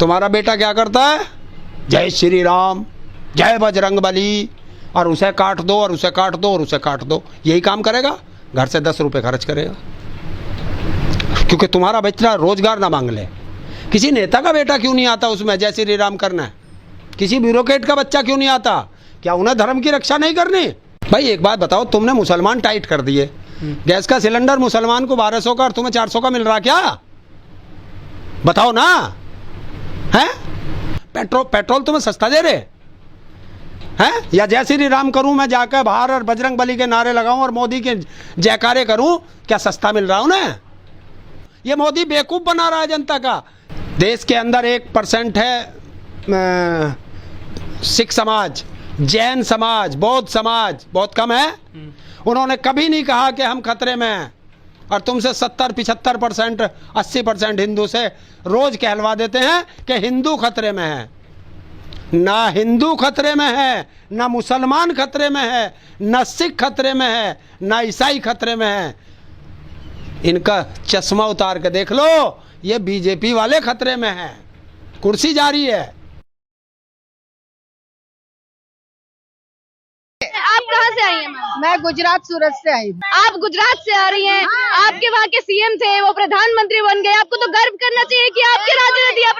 तुम्हारा बेटा क्या करता है? जय श्री राम, जय बजरंग बली, और उसे काट दो और उसे काट दो और उसे काट दो, यही काम करेगा। घर से 10 रुपये खर्च करेगा, क्योंकि तुम्हारा बच्चा रोजगार ना मांग ले। किसी नेता का बेटा क्यों नहीं आता उसमें जय श्री राम करना है? किसी ब्यूरोक्रेट का बच्चा क्यों नहीं आता? क्या उन्हें धर्म की रक्षा नहीं करनी? भाई एक बात बताओ, तुमने मुसलमान टाइट कर दिए, गैस का सिलेंडर मुसलमान को 1200 का और तुम्हें 400 का मिल रहा, क्या बताओ ना? है पेट्रोल तुम्हें सस्ता दे रहे हैं? या जय श्री राम करूं मैं जाकर बाहर और बजरंग बली के नारे लगाऊं और मोदी के जयकारे करूं, क्या सस्ता मिल रहा उन्हें? ये मोदी बेवकूफ बना रहा है जनता का। देश के अंदर 1% है सिख समाज, जैन समाज, बौद्ध समाज, बहुत कम है। उन्होंने कभी नहीं कहा कि हम खतरे में हैं, और तुमसे 70-75%, 80% हिंदू से रोज कहलवा देते हैं कि हिंदू खतरे में है। ना हिंदू खतरे में है, ना मुसलमान खतरे में है, ना सिख खतरे में है, ना ईसाई खतरे में है। इनका चश्मा उतार के देख लो, ये बीजेपी वाले खतरे में हैं। कुर्सी जा रही है। आप कहाँ से आई हैं? मैं गुजरात सूरत से आई हूँ। आप गुजरात से आ रही हैं। आपके वहाँ के सीएम थे, वो प्रधानमंत्री बन गए। आपको तो गर्व करना चाहिए कि आपके राज्य ने दिया।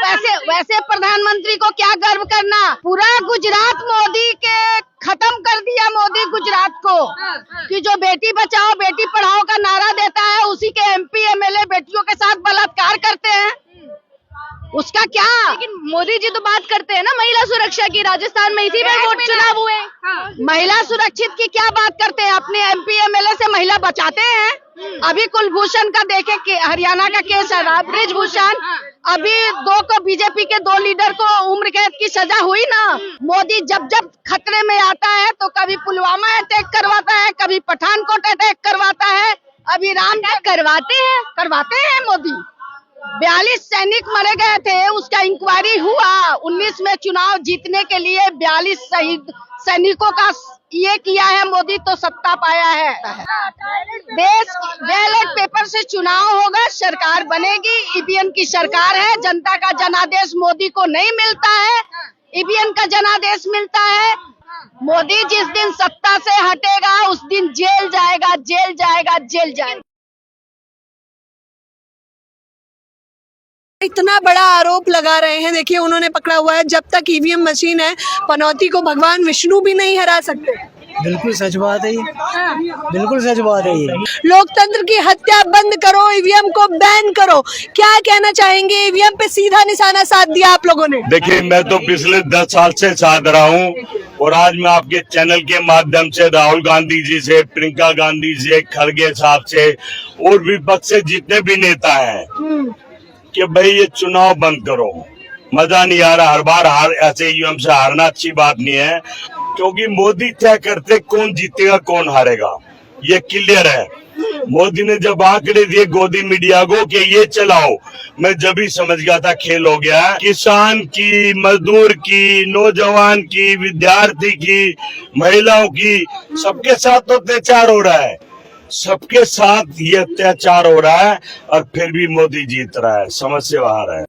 वैसे प्रधानमंत्री को क्या गर्व करना, पूरा गुजरात मोदी के खत्म कर दिया। मोदी गुजरात को कि जो बेटी बचाओ बेटी पढ़ाओ का नारा देता है, उसी के MP MLA बेटियों के साथ बलात्कार करते हैं, उसका क्या? लेकिन मोदी जी तो बात करते हैं ना महिला सुरक्षा की। राजस्थान में इसी में वोट चुनाव हुए। महिला सुरक्षित की क्या बात करते हैं? अपने MP MLA से महिला बचाते हैं। अभी कुलभूषण का देखे कि हरियाणा का केस है, ब्रिजभूषण, अभी 2 को बीजेपी के 2 लीडर को उम्र कैद की सजा हुई ना। मोदी जब जब खतरे में आता है तो कभी पुलवामा अटैक करवाता है, कभी पठानकोट अटैक करवाता है, अभी राम करवाते हैं मोदी। 42 सैनिक मरे गए थे, उसका इंक्वायरी हुआ। 19 में चुनाव जीतने के लिए 42 शहीद सैनिकों का ये किया है मोदी, तो सत्ता पाया है। देश बैलेट पेपर से चुनाव होगा, सरकार बनेगी। EVM की सरकार है, जनता का जनादेश मोदी को नहीं मिलता है, EVM का जनादेश मिलता है। मोदी जिस दिन सत्ता से हटेगा उस दिन जेल जाएगा, जेल जाएगा, जेल जाएगा। इतना बड़ा आरोप लगा रहे हैं। देखिए उन्होंने पकड़ा हुआ है, जब तक EVM मशीन है पनौती को भगवान विष्णु भी नहीं हरा सकते। बिल्कुल सच बात है ये, बिल्कुल सच बात है ये। लोकतंत्र की हत्या बंद करो, EVM को बैन करो। क्या कहना चाहेंगे? EVM पे सीधा निशाना साध दिया आप लोगों ने। देखिए मैं तो पिछले 10 साल से साध रहा हूँ, और आज मैं आपके चैनल के माध्यम से राहुल गांधी जी से, प्रियंका गांधी से, खड़गे साहब से और विपक्ष से जितने भी नेता हैं कि भाई ये चुनाव बंद करो। मजा नहीं आ रहा, हर बार ऐसे EVM से हारना अच्छी बात नहीं है, क्योंकि मोदी तय करते कौन जीतेगा कौन हारेगा, ये क्लियर है। मोदी ने जब आंकड़े दिए गोदी मीडिया को कि ये चलाओ, मैं जब ही समझ गया था खेल हो गया। किसान की, मजदूर की, नौजवान की, विद्यार्थी की, महिलाओं की, सबके साथ तो अत्याचार हो रहा है, सबके साथ ये अत्याचार हो रहा है, और फिर भी मोदी जीत रहा है। समझ से बाहर है।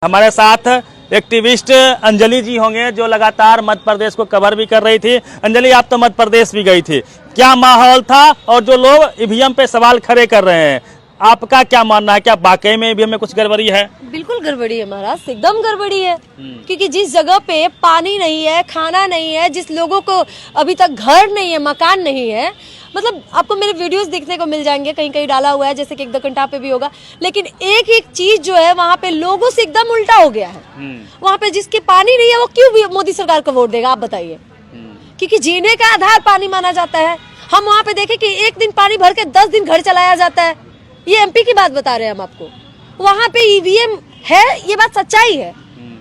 हमारे साथ एक्टिविस्ट अंजलि जी होंगे, जो लगातार मध्य प्रदेश को कवर भी कर रही थी। अंजलि, आप तो मध्य प्रदेश भी गई थी, क्या माहौल था? और जो लोग EVM पे सवाल खड़े कर रहे हैं, आपका क्या मानना है? क्या वाकई में EVM में कुछ गड़बड़ी है? बिल्कुल गड़बड़ी है महाराज, एकदम गड़बड़ी है। क्योंकि जिस जगह पे पानी नहीं है, खाना नहीं है, जिस लोगों को अभी तक घर नहीं है, मकान नहीं है, मतलब आपको मेरे वीडियोस देखने को मिल जाएंगे, कहीं कहीं डाला हुआ है, जैसे कि एक दकंटा पे भी होगा, लेकिन एक एक चीज जो है वहाँ पे लोगों से एकदम उल्टा हो गया है। वहाँ पे जिसके पानी नहीं है वो क्यों भी मोदी सरकार को वोट देगा, आप बताइए? क्योंकि जीने का आधार पानी माना जाता है। हम वहाँ पे देखें कि एक दिन पानी भर के 10 दिन घर चलाया जाता है। ये MP की बात बता रहे हैं हम आपको। वहाँ पे EVM है, ये बात सच्चाई है,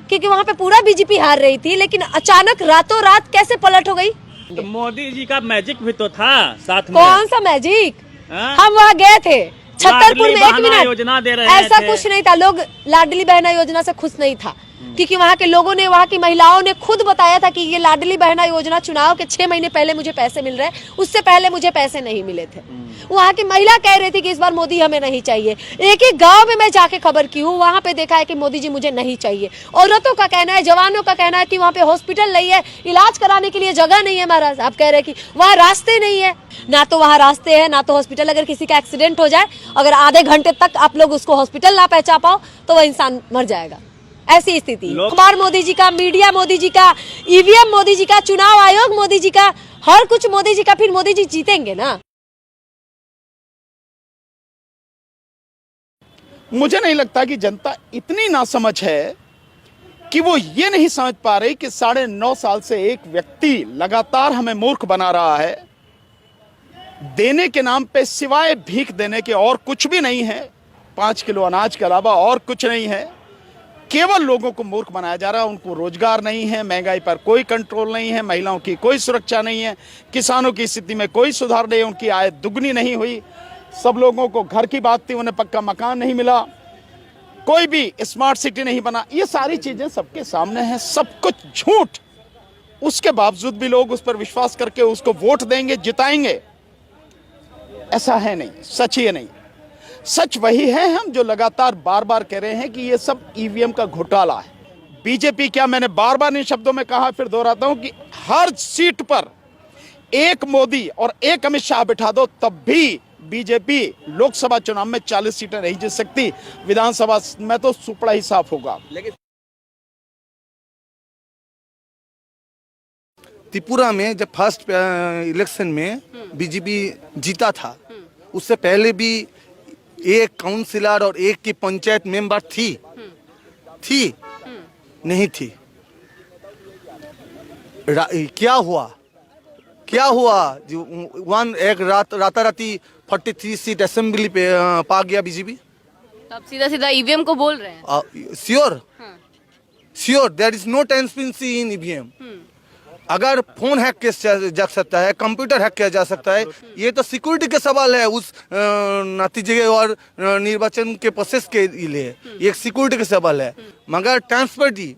क्योंकि वहाँ पे पूरा BJP हार रही थी, लेकिन अचानक रातों रात कैसे पलट हो गई? तो मोदी जी का मैजिक भी तो था साथ में। कौन सा मैजिक? हम वहाँ गए थे छतरपुर में, 1 मिनट, योजना दे रहे ऐसा कुछ नहीं था। लोग लाडली बहना योजना से खुश नहीं था। क्योंकि वहाँ के लोगों ने, वहाँ की महिलाओं ने खुद बताया था कि ये लाडली बहना योजना चुनाव के 6 महीने पहले मुझे पैसे मिल रहे हैं, उससे पहले मुझे पैसे नहीं मिले थे। वहाँ की महिला कह रही थी कि इस बार मोदी हमें नहीं चाहिए। एक एक गांव में मैं जाके खबर की हूँ, वहाँ पे देखा है कि मोदी जी मुझे नहीं चाहिए। औरतों का कहना है, जवानों का कहना है कि वहाँ पे हॉस्पिटल नहीं है, इलाज कराने के लिए जगह नहीं है। महाराज आप कह रहे हैं कि वहाँ रास्ते नहीं है, ना तो वहाँ रास्ते है ना तो हॉस्पिटल। अगर किसी का एक्सीडेंट हो जाए, अगर आधे घंटे तक आप लोग उसको हॉस्पिटल ना पहुंचा पाओ तो वह इंसान मर जाएगा। ऐसी स्थिति। अखबार मोदी जी का, मीडिया मोदी जी का, ईवीएम मोदी जी का, चुनाव आयोग मोदी जी का, हर कुछ मोदी जी का। फिर मोदी जी जीतेंगे ना। मुझे नहीं लगता कि जनता इतनी नासमझ है कि वो ये नहीं समझ पा रही कि 9.5 साल से एक व्यक्ति लगातार हमें मूर्ख बना रहा है। देने के नाम पे सिवाय भीख देने के और कुछ भी नहीं है। 5 किलो अनाज के अलावा और कुछ नहीं है। केवल लोगों को मूर्ख बनाया जा रहा है। उनको रोजगार नहीं है, महंगाई पर कोई कंट्रोल नहीं है, महिलाओं की कोई सुरक्षा नहीं है, किसानों की स्थिति में कोई सुधार नहीं, उनकी आय दुगनी नहीं हुई। सब लोगों को घर की बात थी, उन्हें पक्का मकान नहीं मिला, कोई भी स्मार्ट सिटी नहीं बना। ये सारी चीजें सबके सामने हैं, सब कुछ झूठ। उसके बावजूद भी लोग उस पर विश्वास करके उसको वोट देंगे, जिताएंगे। ऐसा है नहीं, सच ये नहीं। सच वही है हम जो लगातार बार बार कह रहे हैं कि ये सब ईवीएम का घोटाला है। बीजेपी क्या, मैंने बार बार इन शब्दों में कहा, फिर दोहराता हूं कि हर सीट पर एक मोदी और एक अमित शाह बिठा दो, तब भी बीजेपी लोकसभा चुनाव में 40 सीटें नहीं जीत सकती। विधानसभा में तो सुपड़ा ही साफ होगा। त्रिपुरा में जब फर्स्ट इलेक्शन में बीजेपी जीता था, उससे पहले भी एक काउंसिलर और एक की पंचायत मेंबर थी नहीं थी। क्या हुआ जो एक राताराती 43 सीट असेंबली पे पा गया बीजेपी। तो आप सीधा सीधा ईवीएम को बोल रहे हैं। Sure there is no transparency in EVM. अगर फोन हैक किया जा सकता है, कंप्यूटर हैक किया जा सकता है, ये तो सिक्योरिटी के सवाल है उस नतीजे और निर्वाचन के प्रोसेस के लिए, ये सिक्योरिटी के सवाल है। मगर ट्रांसपेरेंसी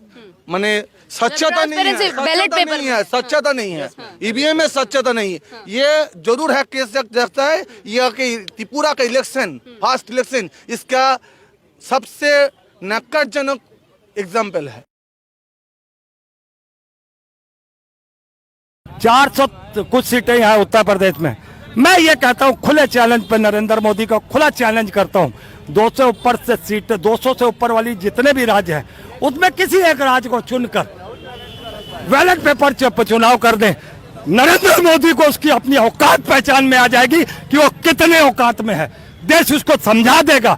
माने सच्चाता नहीं है, सच्चाता नहीं है, ईवीएम में सच्चाता नहीं है। ये जरूर हैक किया जा सकता है। यह कि त्रिपुरा का इलेक्शन, फर्स्ट इलेक्शन, इसका सबसे नक्काजनक एग्जाम्पल है। 400 कुछ सीटें यहाँ उत्तर प्रदेश में। मैं ये कहता हूँ खुले चैलेंज पे नरेंद्र मोदी को खुला चैलेंज करता हूँ। 200 ऊपर से सीट, 200 से ऊपर वाली जितने भी राज्य हैं, उसमें किसी एक राज्य को चुनकर बैलेट पेपर चुनाव कर दें। नरेंद्र मोदी को उसकी अपनी औकात पहचान में आ जाएगी कि वो कितने औकात में है। देश उसको समझा देगा।